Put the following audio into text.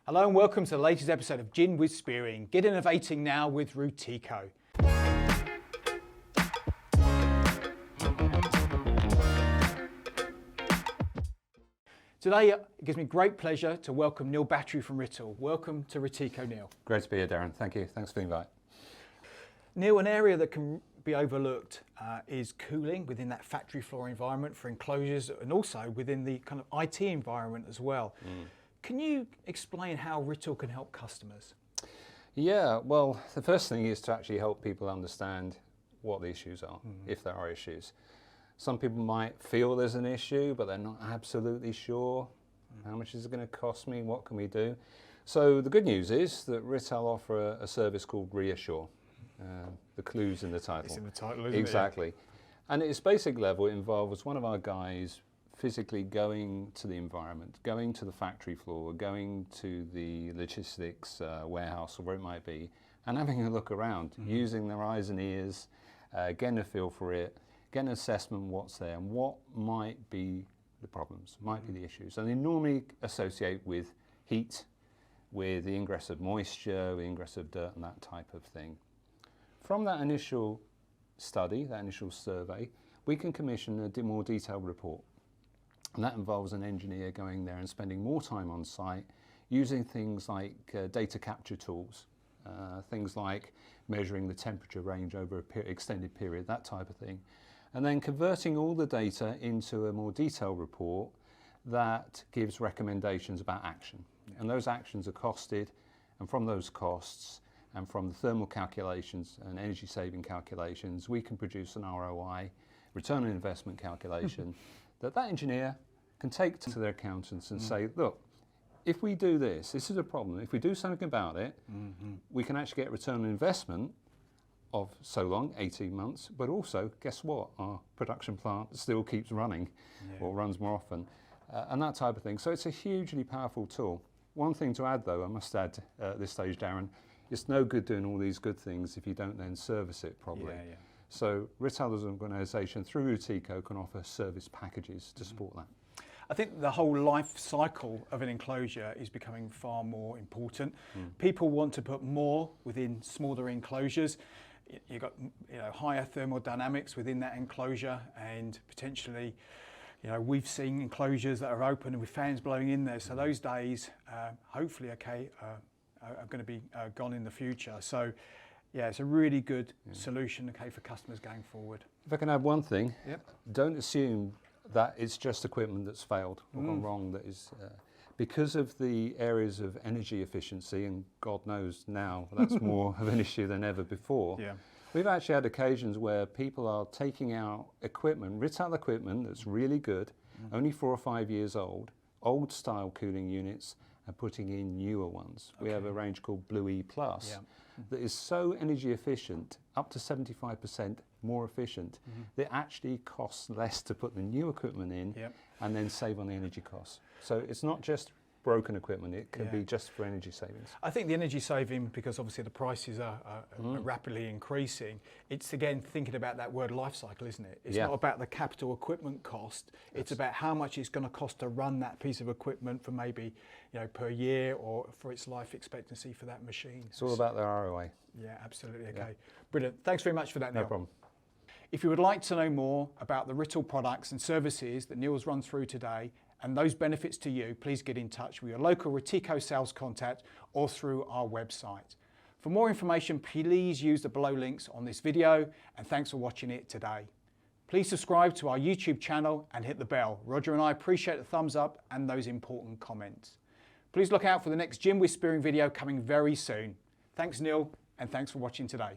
Hello and welcome to the latest episode of Gin with Spearing. Get innovating now with Rittal. Today it gives me great pleasure to welcome Neil Battery from Rittal. Welcome to Rittal, Neil. Great to be here, Darren. Thank you. Thanks for the invite. Neil, an area that can be overlooked is cooling within that factory floor environment for enclosures and also within the kind of IT environment as well. Can you explain how Rittal can help customers? Yeah, well, the first thing is to actually help people understand what the issues are, if there are issues. Some people might feel there's an issue, but they're not absolutely sure. How much is it going to cost me? What can we do? So the good news is that Rittal offer a service called Reassure. The clue's in the title. It's in the title, isn't it? Exactly. And at its basic level, it involves one of our guys physically going to the environment, going to the factory floor, going to the logistics warehouse or where it might be, and having a look around, using their eyes and ears, getting a feel for it, getting an assessment of what's there and what might be the problems, might be the issues. And they normally associate with heat, with the ingress of moisture, the ingress of dirt and that type of thing. From that initial study, that initial survey, we can commission a more detailed report. And that involves an engineer going there and spending more time on site, using things like data capture tools, things like measuring the temperature range over an extended period, that type of thing. And then converting all the data into a more detailed report that gives recommendations about action. Yeah. And those actions are costed, and from those costs, and from the thermal calculations and energy saving calculations, we can produce an ROI, return on investment calculation, that engineer can take to their accountants and say, look, if we do this, this is a problem. If we do something about it, we can actually get return on investment of so long, 18 months, but also, guess what? Our production plant still keeps running or runs more often, and that type of thing. So it's a hugely powerful tool. One thing to add though, I must add at this stage, Darren, it's no good doing all these good things if you don't then service it properly. So Rittal as an organisation through Rittal can offer service packages to support that. I think the whole life cycle of an enclosure is becoming far more important. People want to put more within smaller enclosures. You've got higher thermodynamics within that enclosure, and potentially we've seen enclosures that are open with fans blowing in there. So those days, hopefully, are going to be gone in the future. So yeah, it's a really good solution, for customers going forward. If I can add one thing, don't assume that it's just equipment that's failed or gone wrong. That is because of the areas of energy efficiency, and God knows now that's more of an issue than ever before. We've actually had occasions where people are taking out equipment, Rittal equipment that's really good, only 4 or 5 years old style cooling units, and putting in newer ones. We have a range called Blue E Plus that is so energy efficient, up to 75% more efficient, that it actually costs less to put the new equipment in and then save on the energy costs. So it's not just broken equipment, it can be just for energy savings. I think the energy saving, because obviously the prices are rapidly increasing, it's again thinking about that word life cycle, isn't it? It's not about the capital equipment cost, it's about how much it's going to cost to run that piece of equipment for maybe per year or for its life expectancy for that machine. It's all about the ROI. Yeah, absolutely. Okay, brilliant. Thanks very much for that, Neil. No problem. If you would like to know more about the Rittal products and services that Neil's run through today and those benefits to you, please get in touch with your local Rittal sales contact or through our website. For more information, please use the below links on this video, and thanks for watching it today. Please subscribe to our YouTube channel and hit the bell. Roger and I appreciate the thumbs up and those important comments. Please look out for the next Gin with Spearing video coming very soon. Thanks, Neil, and thanks for watching today.